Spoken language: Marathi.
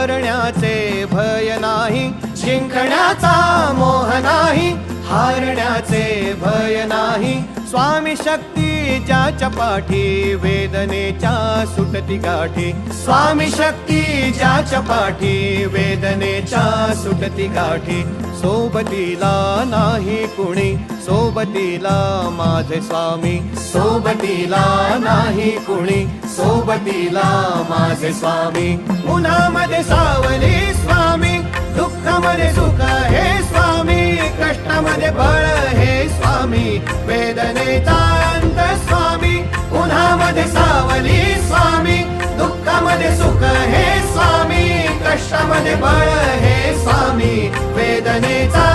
हारण्याचे भय नाही, जिंकण्याचा मोह नाही, हारण्याचे भय नाही. स्वामी शक्ती ज्याच्या पाठी, वेदनेच्या सुटती गाठी. स्वामी शक्ती ज्याच्या पाठी, वेदनेच्या सुटती गाठी. सोबतीला नाही कुणी, सोबतीला माझे स्वामी. सोबतीला नाही कुणी, सोबतीला माझे स्वामी. उन्हामध्ये सावली स्वामी, दुःखामध्ये सुख हे स्वामी, कष्टामध्ये बळ हे स्वामी, वेदनेचा अंत स्वामी. उन्हामध्ये सावली स्वामी, दुःखामध्ये सुख हे स्वामी, कष्टामध्ये बळ हे स्वामी, वेदनेचा